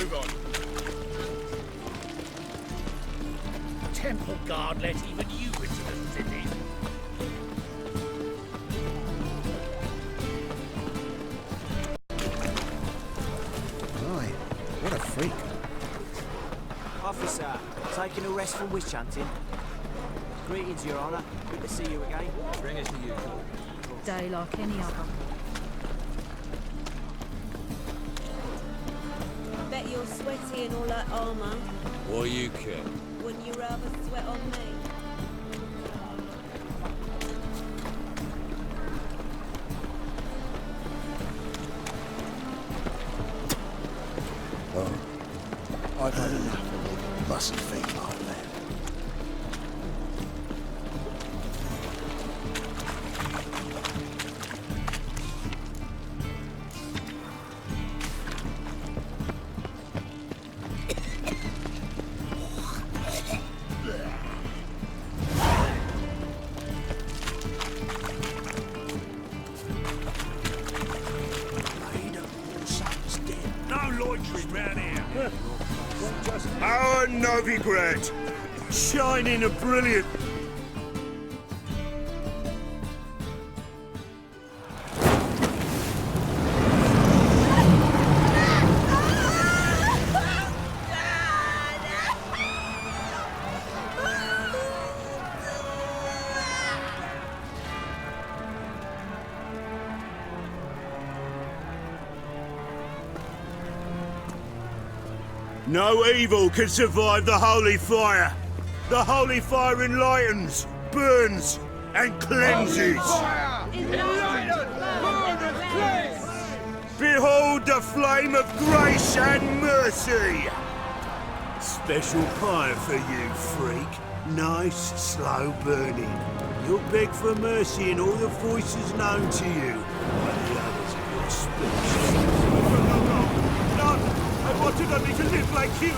Move on. Temple guard let even you into the city. Right, what a freak. Officer, taking a rest from witch hunting. Greetings, Your Honour. Good to see you again. Bring us to you. Day like any other. Bet you're sweaty in all that armour. What you care? Wouldn't you rather sweat on me? Oh, I've had enough of it. Mustn't think like that. Our Novigrad, shining a brilliant. No evil can survive the holy fire. The holy fire enlightens, burns, and cleanses. Behold the flame of grace and mercy. Special pyre for you, freak. Nice, slow burning. You'll beg for mercy in all the voices known to you by the others of your species. I wanted only to live like you.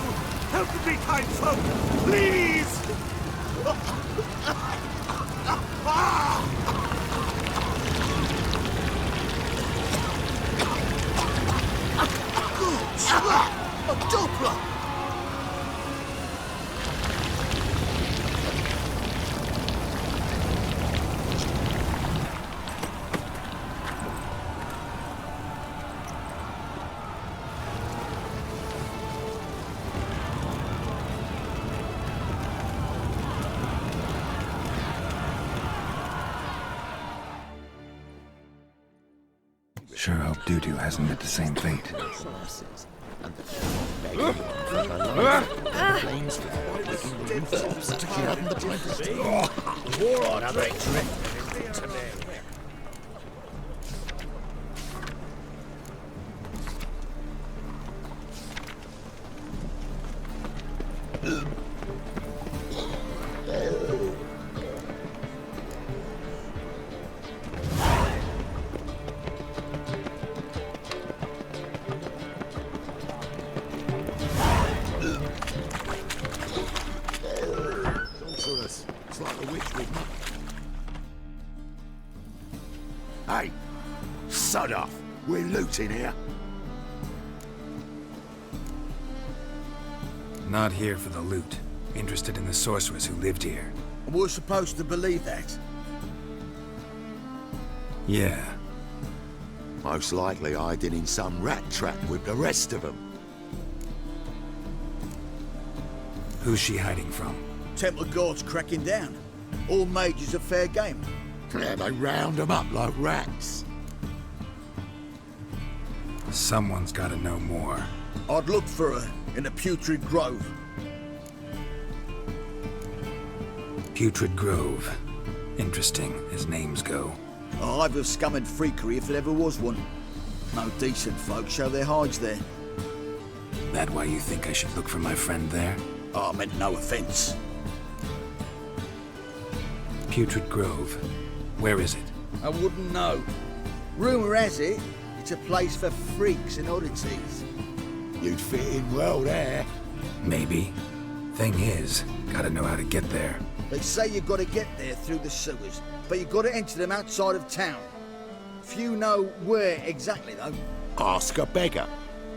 Help me, kind folk, please! Good slap! A doppler! Sure hope Dudu hasn't met the same fate. War on, other drifted into me. It's like a witch with me. Hey, sod off. We're looting here. Not here for the loot. Interested in the sorceress who lived here. And we're supposed to believe that. Yeah. Most likely hiding in some rat trap with the rest of them. Who's she hiding from? Temple guards cracking down. All mages are fair game. Yeah, they round them up like rats. Someone's gotta know more. I'd look for her in the Putrid Grove. Putrid Grove. Interesting, as names go. A hive of scum and freakery if there ever was one. No decent folk show their hides there. That why you think I should look for my friend there? Oh, I meant no offense. Putrid Grove. Where is it? I wouldn't know. Rumour has it, it's a place for freaks and oddities. You'd fit in well there. Maybe. Thing is, gotta know how to get there. They say you've got to get there through the sewers, but you've got to enter them outside of town. Few know where exactly, though. Ask a beggar.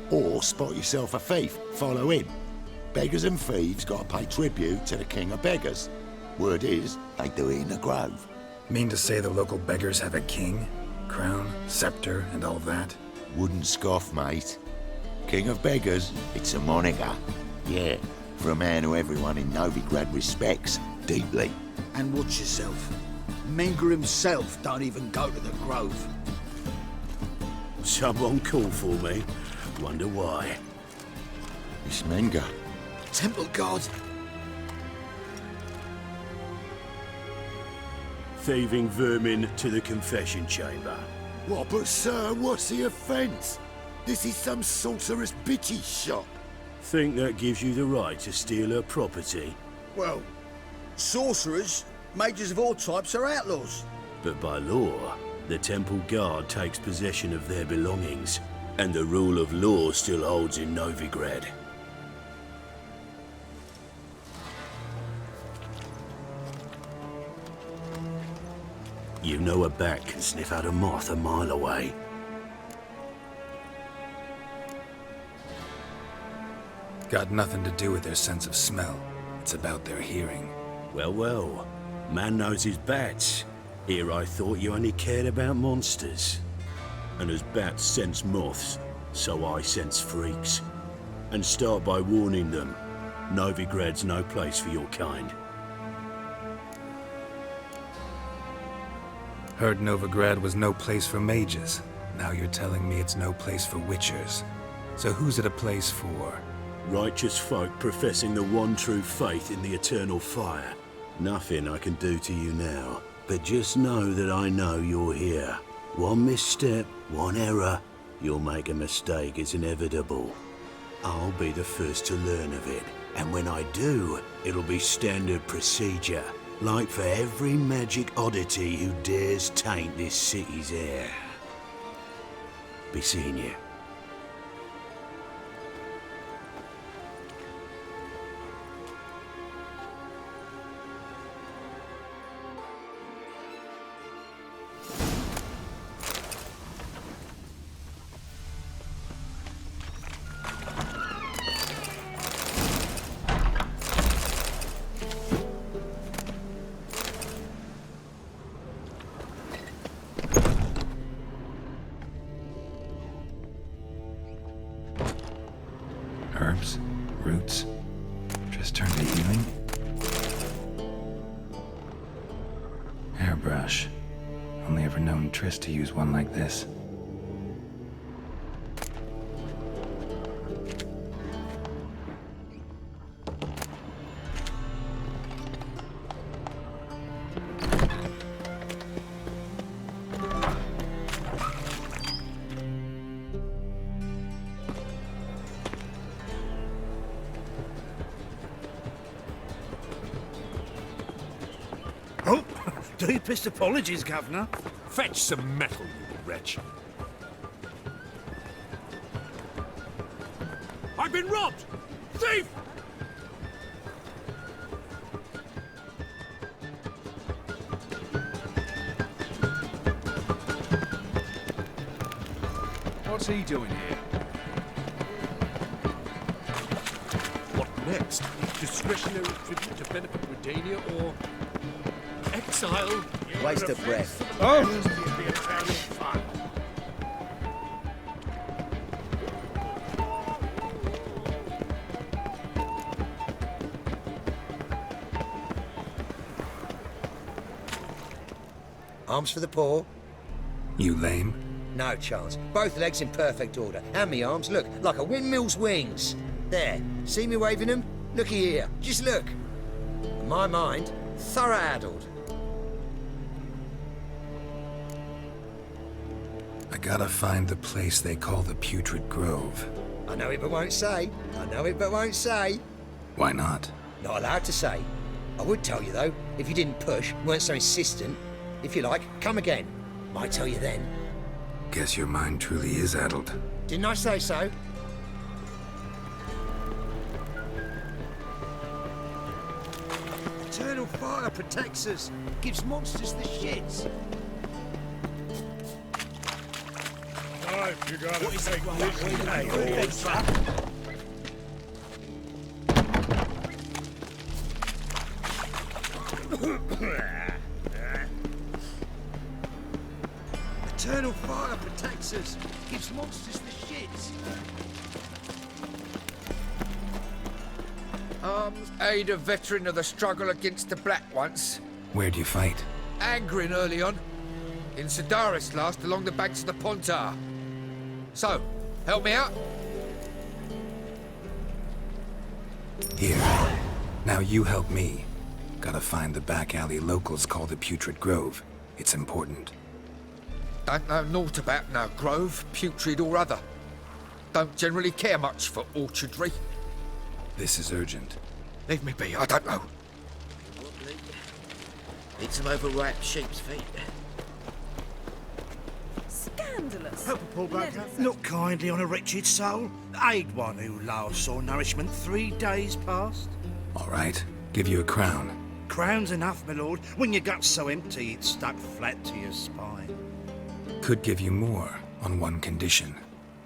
Or spot yourself a thief, follow him. Beggars and thieves gotta pay tribute to the king of beggars. Word is, they do it in the grove. Mean to say the local beggars have a king? Crown, scepter, and all that? Wouldn't scoff, mate. King of beggars, it's a moniker. Yeah, for a man who everyone in Novigrad respects deeply. And watch yourself. Menge himself don't even go to the grove. Someone call for me. Wonder why. It's Menge. Temple guard. Thieving vermin to the confession chamber. What, but sir, what's the offence? This is some sorcerer's bitchy shop. Think that gives you the right to steal her property? Well, sorcerers, mages of all types are outlaws. But by law, the temple guard takes possession of their belongings, and the rule of law still holds in Novigrad. You know a bat can sniff out a moth a mile away. Got nothing to do with their sense of smell. It's about their hearing. Well, well. Man knows his bats. Here I thought you only cared about monsters. And as bats sense moths, so I sense freaks. And start by warning them. Novigrad's no place for your kind. Heard Novigrad was no place for mages. Now you're telling me it's no place for witchers. So who's it a place for? Righteous folk professing the one true faith in the eternal fire. Nothing I can do to you now, but just know that I know you're here. One misstep, one error, you'll make a mistake, it's inevitable. I'll be the first to learn of it, and when I do, it'll be standard procedure, like for every magic oddity who dares taint this city's air. Be seeing you. Herbs? Roots? Just turned to healing? Hairbrush. Only ever known Triss to use one like this. Oh, deepest apologies, Governor. Fetch some metal, you wretch. I've been robbed! Thief! What's he doing here? What next? Discretionary tribute to benefit Redania or exile? Waste of breath. Oh! It'd be a town of fun. Arms for the poor? You lame? No chance. Both legs in perfect order. And me arms, look, like a windmill's wings. There, see me waving them? Looky here, just look. My mind, thorough addled. I gotta find the place they call the Putrid Grove. I know it but won't say. I know it but won't say. Why not? Not allowed to say. I would tell you though, if you didn't push, weren't so insistent. If you like, come again. Might tell you then. Guess your mind truly is addled. Didn't I say so? Eternal fire protects us. Gives monsters the shits. Oh, life you gotta take Eternal fire protects us. Gives monsters the shits. Aid a veteran of the struggle against the Black once. Where'd you fight? Angering early on. In Sedaris last, along the banks of the Pontar. So, help me out? Here. Now you help me. Gotta find the back alley locals call the Putrid Grove. It's important. Don't know naught about no grove, putrid or other. Don't generally care much for orchardry. This is urgent. Leave me be, I don't know. Need some overripe sheep's feet. Scandalous. Help a poor bugger. Look kindly on a wretched soul. Aid one who last saw nourishment 3 days past. All right. Give you a crown. Crown's enough, my lord. When your gut's so empty, it's stuck flat to your spine. Could give you more, on one condition.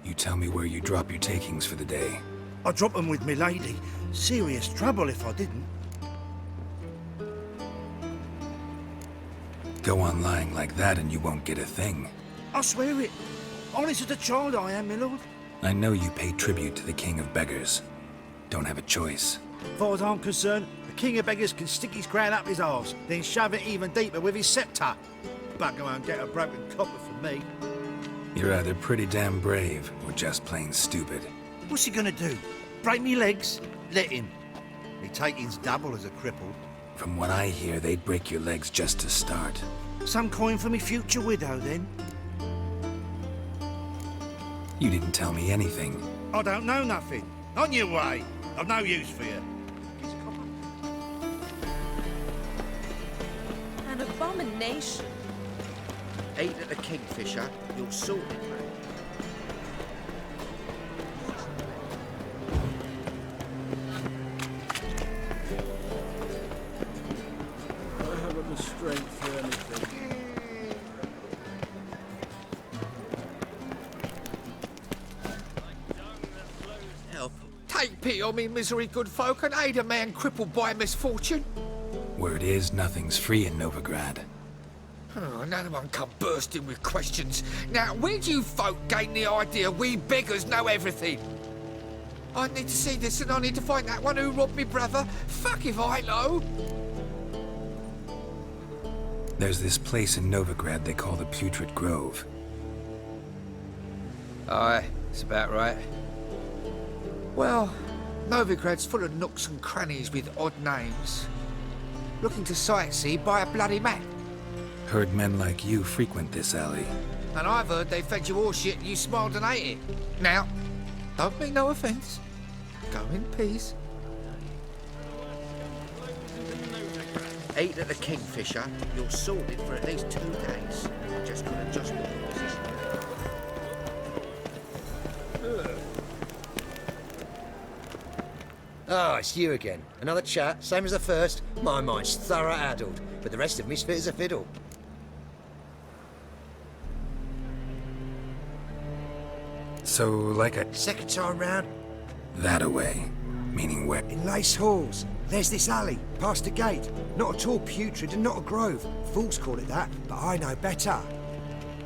You tell me where you drop your takings for the day. I'd drop 'em with me lady. Serious trouble if I didn't. Go on lying like that and you won't get a thing. I swear it. Honest as a child I am, my lord. I know you pay tribute to the King of Beggars. Don't have a choice. As far as I'm concerned, the King of Beggars can stick his crown up his arse, then shove it even deeper with his sceptre. Bugger won't get a broken copper from me. You're either pretty damn brave or just plain stupid. What's he gonna do? Break me legs? Let him. Me taking's double as a cripple. From what I hear, they'd break your legs just to start. Some coin for me future widow, then? You didn't tell me anything. I don't know nothing. On your way. I've no use for you. An abomination. Eat at the Kingfisher, you'll sort it, mate. I haven't the strength for anything. Help. Take pity on me, misery, good folk, and aid a man crippled by misfortune. Word is, nothing's free in Novigrad. Oh, another one come bursting with questions. Now, where do you folk gain the idea we beggars know everything? I need to see this and I need to find that one who robbed me brother. Fuck if I know. There's this place in Novigrad they call the Putrid Grove. Aye, it's about right. Well, Novigrad's full of nooks and crannies with odd names. Looking to sightsee by a bloody map. Heard men like you frequent this alley. And I've heard they fed you all shit and you smiled and ate it. Now, don't mean no offence. Go in peace. Eat at the Kingfisher, you'll sort it for at least 2 days. Just gotta adjust the position. Ah, it's you again. Another chat, same as the first. My mind's thorough addled, but the rest of me's fit as a fiddle. So, like a... Second time round, that-a-way. Meaning where? in Lace Halls. There's this alley, past the gate. Not at all putrid and not a grove. Fools call it that, but I know better.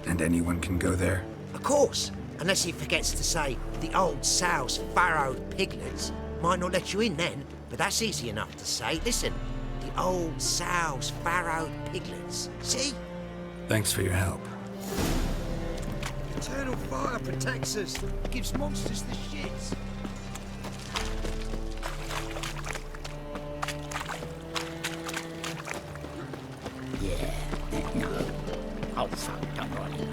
And anyone can go there? Of course, unless he forgets to say the old sow's farrowed piglets. Might not let you in then, but that's easy enough to say. Listen, the old sow's farrowed piglets. See? Thanks for your help. Eternal fire protects us. Gives monsters the shits. Yeah, no. Oh, fuck, don't worry, no.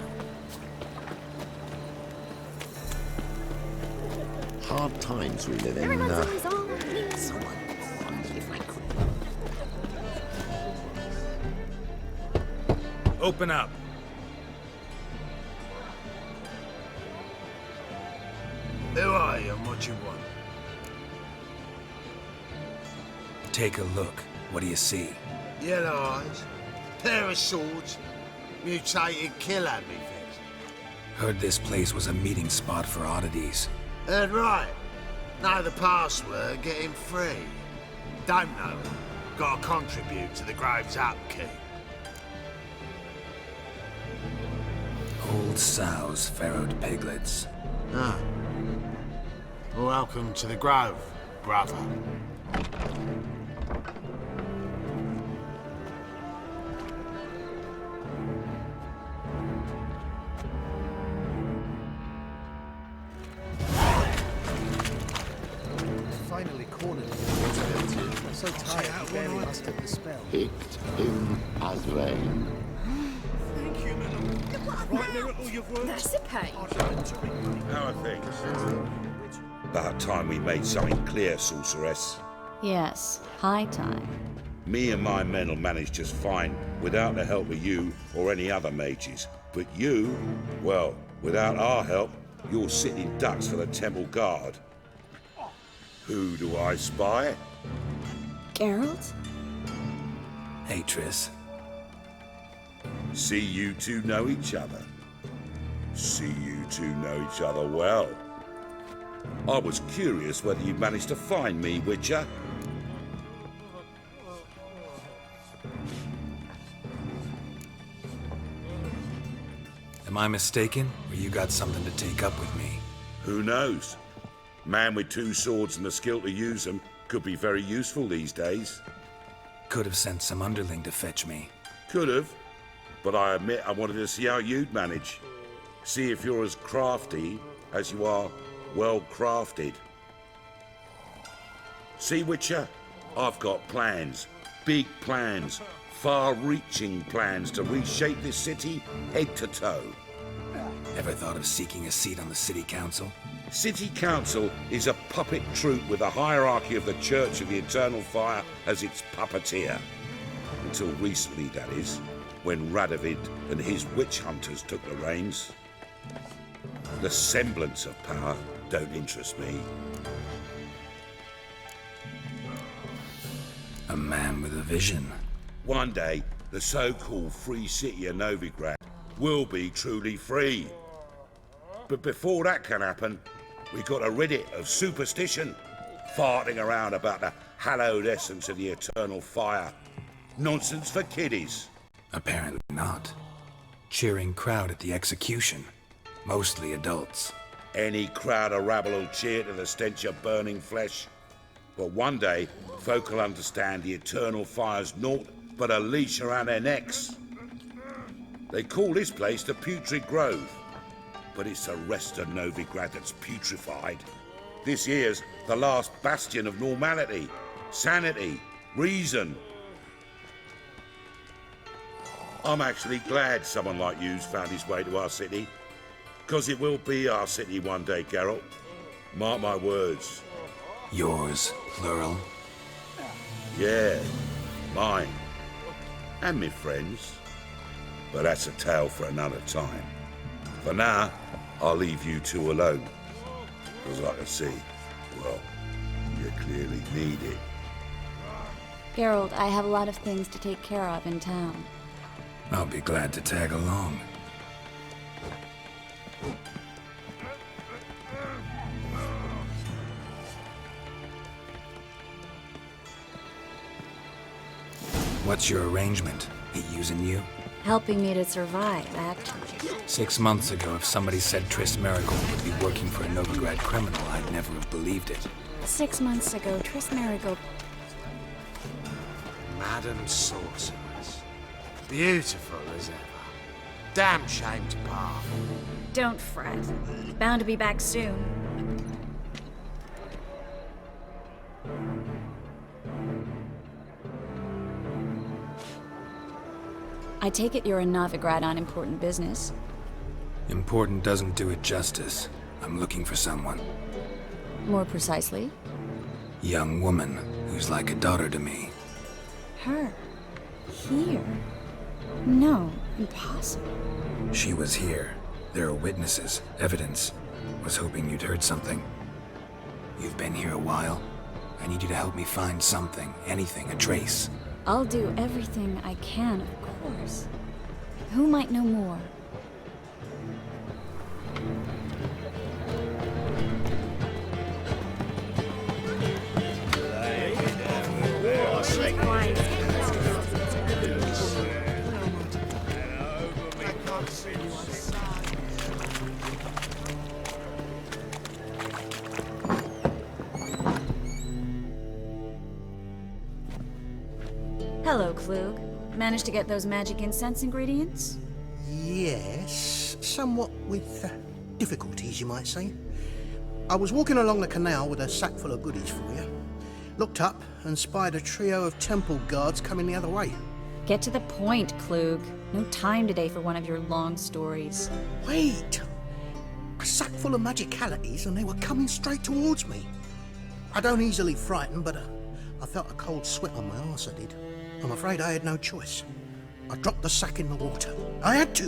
Hard times we live in. Someone wondered if I could. Open up. Who are you and what you want? Take a look. What do you see? Yellow eyes, pair of swords, mutated killer things. Heard this place was a meeting spot for oddities. Heard right. Know the password, get him free. Don't know. Gotta contribute to the Grove's upkeep. Old sows, farrowed piglets. Ah. Welcome to the Grove, brother. Finally cornered him. I'm so tired I barely mustered the spell. Picked him as rain. Thank you, madam. Right, miracle you've worked. That's a pain. How are things? About time we made something clear, sorceress. Yes, high time. Me and my men will manage just fine without the help of you or any other mages. But you, well, without our help, you're sitting ducks for the temple guard. Who do I spy? Geralt? Hey, Triss. See you two know each other. See you two know each other well. I was curious whether you managed to find me, Witcher. Am I mistaken, or you got something to take up with me? Who knows? Man with two swords and the skill to use them could be very useful these days. Could have sent some underling to fetch me. Could have, but I admit I wanted to see how you'd manage. See if you're as crafty as you are well crafted. See, Witcher, I've got plans, big plans, far-reaching plans to reshape this city head to toe. Ever thought of seeking a seat on the city council? City Council is a puppet troupe with the hierarchy of the Church of the Eternal Fire as its puppeteer. Until recently, that is, when Radovid and his witch hunters took the reins. The semblance of power don't interest me. A man with a vision. One day, the so-called free city of Novigrad will be truly free. But before that can happen, we've got to rid it of superstition, farting around about the hallowed essence of the eternal fire. Nonsense for kiddies. Apparently not. Cheering crowd at the execution. Mostly adults. Any crowd of rabble will cheer to the stench of burning flesh. But one day, folk will understand the eternal fire's naught but a leash around their necks. They call this place the Putrid Grove. But it's the rest of Novigrad that's putrefied. This here's the last bastion of normality, sanity, reason. I'm actually glad someone like you's found his way to our city. 'Cause it will be our city one day, Geralt. Mark my words. Yours, plural. Yeah, mine. And me friends. But that's a tale for another time. For now, I'll leave you two alone. 'Cause I can see, well, you clearly need it. Geralt, I have a lot of things to take care of in town. I'll be glad to tag along. What's your arrangement? He using you? Helping me to survive, actually. 6 months ago, if somebody said Triss Merigold would be working for a Novigrad criminal, I'd never have believed it. 6 months ago, Triss Merigold... Madam Sorceress. Beautiful as ever. Damn shame to part. Don't fret. Bound to be back soon. I take it you're in Novigrad on important business. Important doesn't do it justice. I'm looking for someone. More precisely? Young woman who's like a daughter to me. Her? Here? No, impossible. She was here. There are witnesses, evidence. Was hoping you'd heard something. You've been here a while. I need you to help me find something, anything, a trace. I'll do everything I can, of course. Who might know more? Hello, Klug. Managed to get those magic incense ingredients? Yes, somewhat with difficulties, you might say. I was walking along the canal with a sack full of goodies for you. Looked up and spied a trio of temple guards coming the other way. Get to the point, Klug. No time today for one of your long stories. Wait! A sack full of magicalities and they were coming straight towards me. I don't easily frighten, but I felt a cold sweat on my arse, I did. I'm afraid I had no choice. I dropped the sack in the water. I had to.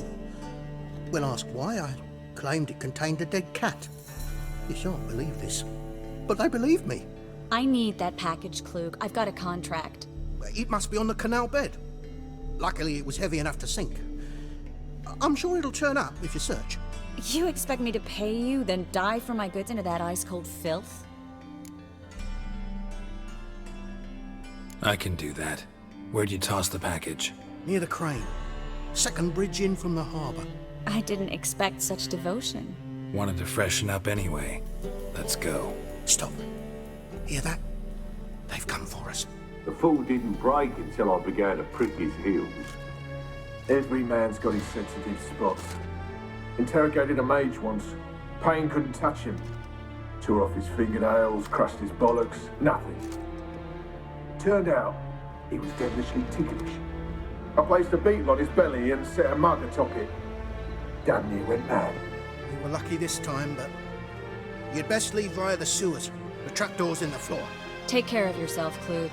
When asked why, I claimed it contained a dead cat. You shan't believe this, but they believed me. I need that package, Klug. I've got a contract. It must be on the canal bed. Luckily, it was heavy enough to sink. I'm sure it'll turn up if you search. You expect me to pay you, then dive for my goods into that ice-cold filth? I can do that. Where'd you toss the package? Near the crane. Second bridge in from the harbour. I didn't expect such devotion. Wanted to freshen up anyway. Let's go. Stop. Hear that? They've come for us. The fool didn't break until I began to prick his heels. Every man's got his sensitive spots. Interrogated a mage once. Pain couldn't touch him. Tore off his fingernails, crushed his bollocks, nothing. Turned out, he was devilishly ticklish. I placed a beetle on his belly and set a mug atop it. Damn near went mad. We were lucky this time, but you'd best leave via the sewers. The trapdoor's in the floor. Take care of yourself, Klug.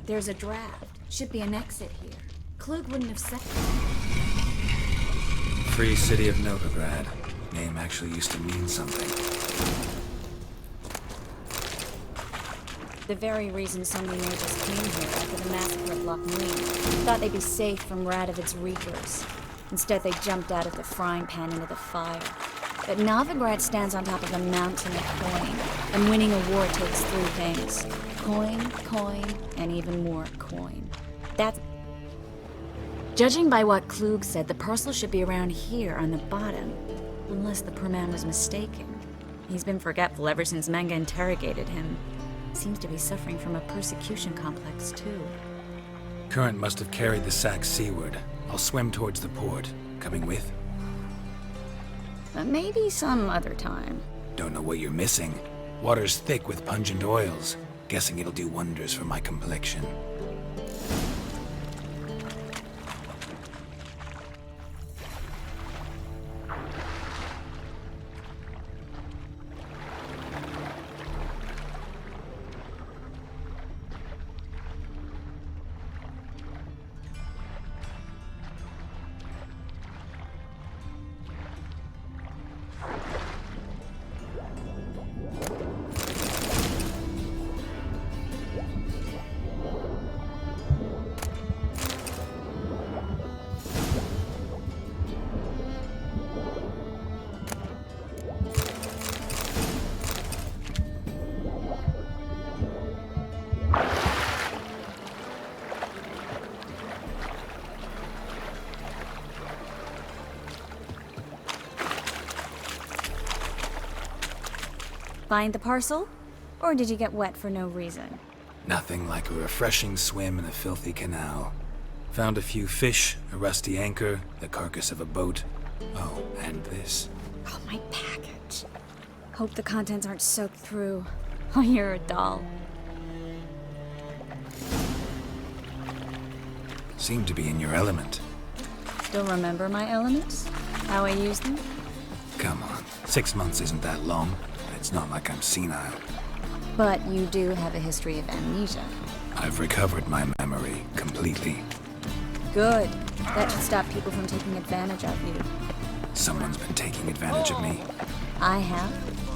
There's a draft. Should be an exit here. Klug wouldn't have said Free City of Novigrad. Name actually used to mean something. the very reason so many mages came here after the massacre of Loch Muir. Thought they'd be safe from Radovid's reapers. Instead, they jumped out of the frying pan into the fire. But Novigrad stands on top of a mountain of coin, and winning a war takes three things. Coin, coin, and even more coin. That's... Judging by what Klug said, the parcel should be around here on the bottom. Unless the poor man was mistaken. He's been forgetful ever since Menge interrogated him. Seems to be suffering from a persecution complex, too. Current must have carried the sack seaward. I'll swim towards the port. Coming with? Maybe some other time. Don't know what you're missing. Water's thick with pungent oils. Guessing it'll do wonders for my complexion. Find the parcel? Or did you get wet for no reason? Nothing like a refreshing swim in a filthy canal. Found a few fish, a rusty anchor, the carcass of a boat. Oh, and this. Oh, my package. Hope the contents aren't soaked through. Oh, you're a doll. Seem to be in your element. Still remember my elements? How I use them? Come on, 6 months isn't that long. It's not like I'm senile. But you do have a history of amnesia. I've recovered my memory completely. Good. That should stop people from taking advantage of you. Someone's been taking advantage of me. I have,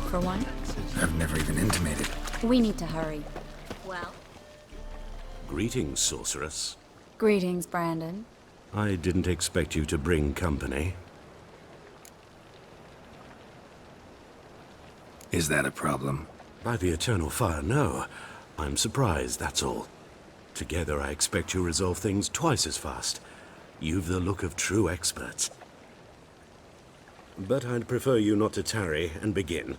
for one. I've never even intimated. We need to hurry. Well? Greetings, sorceress. Greetings, Brandon. I didn't expect you to bring company. Is that a problem? By the eternal fire, no. I'm surprised, that's all. Together, I expect you resolve things twice as fast. You've the look of true experts. But I'd prefer you not to tarry and begin.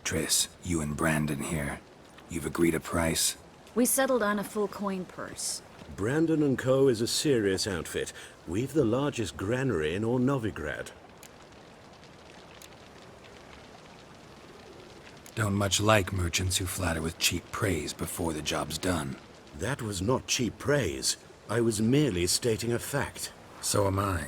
Triss, you and Brandon here. You've agreed a price? We settled on a full coin purse. Brandon & Co. is a serious outfit. We've the largest granary in all Novigrad. Don't much like merchants who flatter with cheap praise before the job's done. That was not cheap praise. I was merely stating a fact. So am I.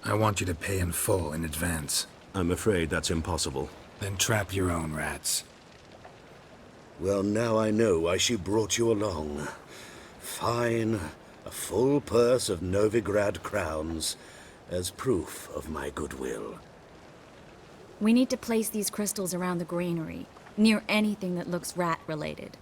I want you to pay in full in advance. I'm afraid that's impossible. Then trap your own rats. Well, now I know why she brought you along. Fine. A full purse of Novigrad crowns as proof of my goodwill. We need to place these crystals around the granary, near anything that looks rat-related.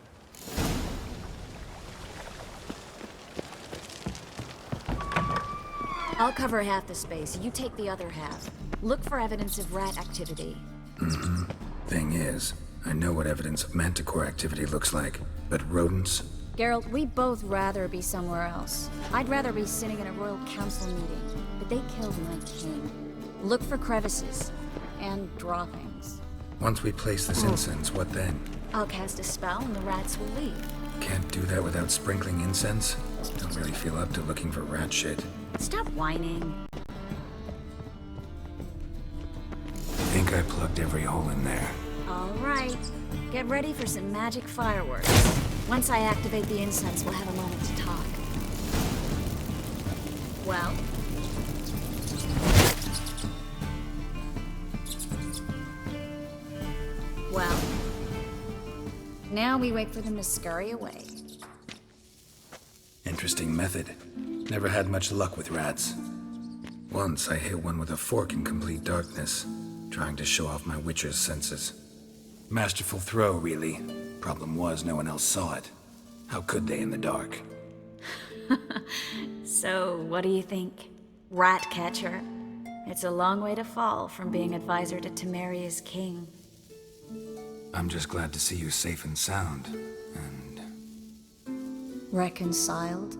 I'll cover half the space, you take the other half. Look for evidence of rat activity. Thing is, I know what evidence of manticore activity looks like, but rodents? Geralt, we'd both rather be somewhere else. I'd rather be sitting in a royal council meeting, but they killed my king. Look for crevices and droppings. Once we place this incense, what then? I'll cast a spell and the rats will leave. Can't do that without sprinkling incense? Don't really feel up to looking for rat shit. Stop whining. Think I plugged every hole in there. All right. Get ready for some magic fireworks. Once I activate the incense, we'll have a moment to talk. Well? Well? Now we wait for them to scurry away. Interesting method. Never had much luck with rats. Once I hit one with a fork in complete darkness, trying to show off my witcher's senses. Masterful throw, really. Problem was, no one else saw it. How could they in the dark? So, what do you think? Rat catcher? It's a long way to fall from being advisor to Temeria's king. I'm just glad to see you safe and sound. Reconciled?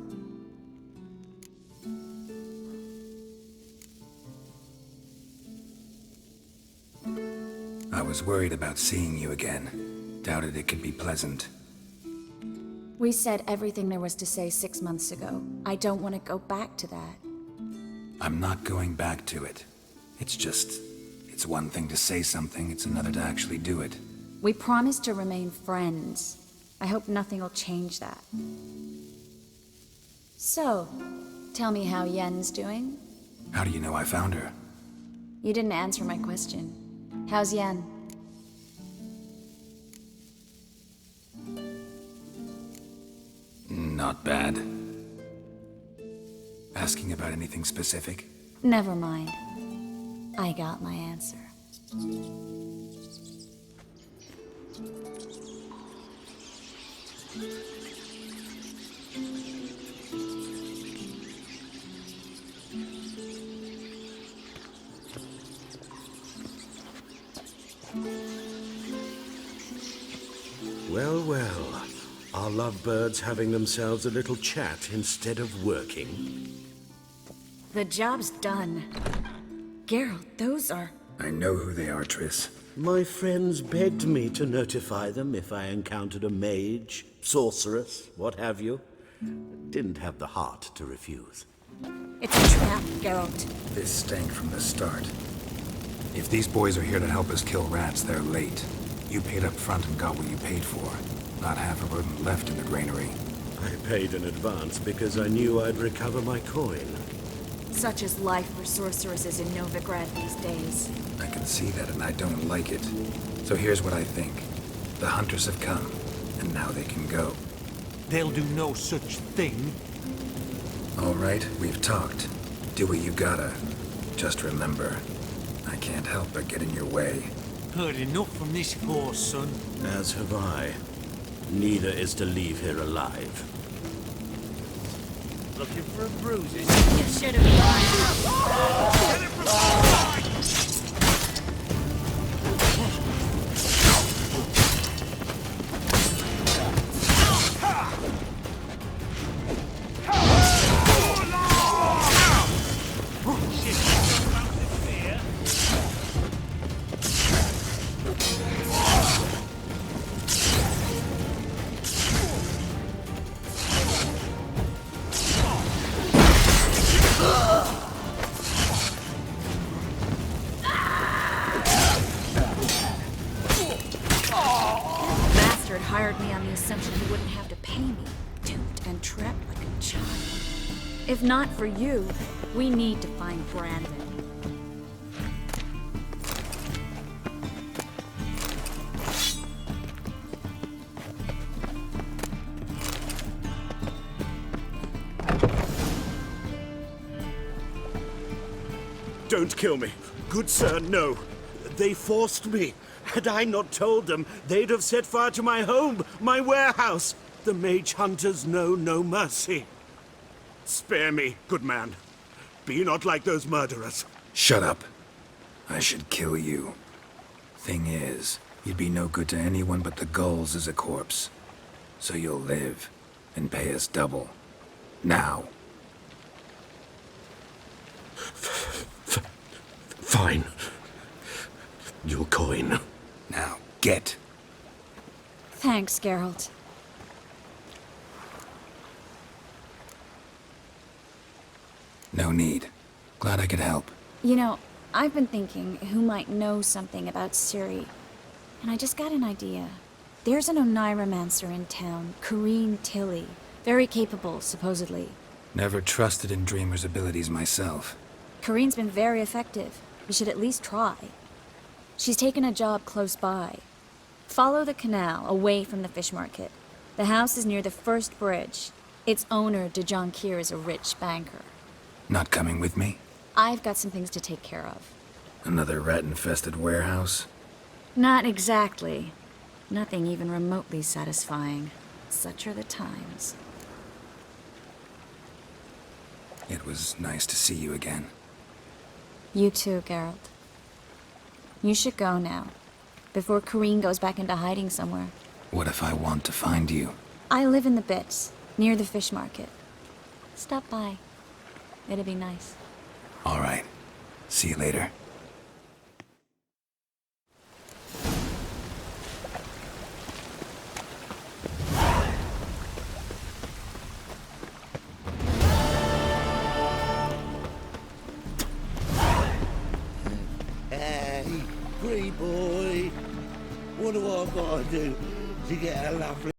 I was worried about seeing you again. Doubted it could be pleasant. We said everything there was to say 6 months ago. I don't want to go back to that. I'm not going back to it. It's one thing to say something, it's another to actually do it. We promised to remain friends. I hope nothing will change that. So, tell me how Yen's doing? How do you know I found her? You didn't answer my question. How's Yen? Not bad. Asking about anything specific? Never mind. I got my answer. Well, well. Are lovebirds having themselves a little chat instead of working? The job's done. Geralt, those are... I know who they are, Triss. My friends begged me to notify them if I encountered a mage, sorceress, what have you. Didn't have the heart to refuse. It's a trap, Geralt. This stank from the start. If these boys are here to help us kill rats, they're late. You paid up front and got what you paid for. Not half a rodent left in the granary. I paid in advance because I knew I'd recover my coin. Such is life for sorceresses in Novigrad these days. I can see that, and I don't like it. So here's what I think. The hunters have come, and now they can go. They'll do no such thing. All right, we've talked. Do what you gotta. Just remember, I can't help but get in your way. Heard enough from this horse, son. As have I. Neither is to leave here alive. Looking for a bruising? You should have hired me on the assumption he wouldn't have to pay me, duped and trapped like a child. If not for you, we need to find Brandon. Don't kill me. Good sir, no. They forced me. Had I not told them, they'd have set fire to my home, my warehouse. The mage hunters know no mercy. Spare me, good man. Be not like those murderers. Shut up. I should kill you. Thing is, you'd be no good to anyone but the gulls as a corpse. So you'll live and pay us double. Now. Fine. Your coin. Now, get. Thanks, Geralt. No need. Glad I could help. You know, I've been thinking who might know something about Ciri. And I just got an idea. There's an Oneiromancer in town, Corrine Tilly. Very capable, supposedly. Never trusted in Dreamer's abilities myself. Corrine's been very effective. You should at least try. She's taken a job close by. Follow the canal, away from the fish market. The house is near the first bridge. Its owner, de Jonquier, is a rich banker. Not coming with me? I've got some things to take care of. Another rat-infested warehouse? Not exactly. Nothing even remotely satisfying. Such are the times. It was nice to see you again. You too, Geralt. You should go now, before Corrine goes back into hiding somewhere. What if I want to find you? I live in the Bits, near the fish market. Stop by. It'd be nice. All right. See you later. Hey, pretty boy. What do I gotta do to get a lovely